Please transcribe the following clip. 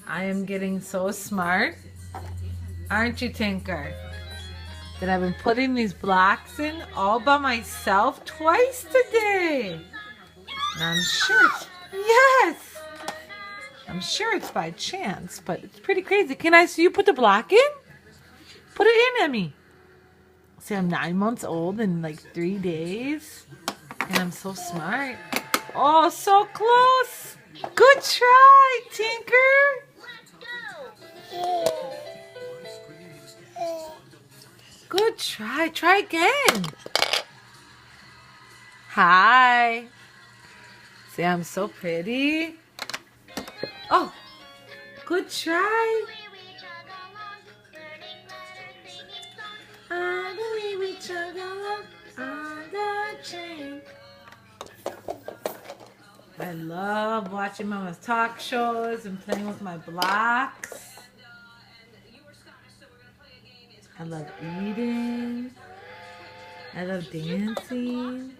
I am getting so smart. Aren't you, Tinker? That I've been putting these blocks in all by myself twice today. And I'm sure yes! I'm sure it's by chance, but it's pretty crazy. Can I see you put the block in? Put it in, Emmy. See, I'm 9 months old in like 3 days. And I'm so smart. Oh, so close. Good try, Tinker. Good try. Try again. Hi. See, I'm so pretty. Oh, good try. I believe we chug along on the train. I love watching Mama's talk shows and playing with my blocks. I love eating. I love dancing.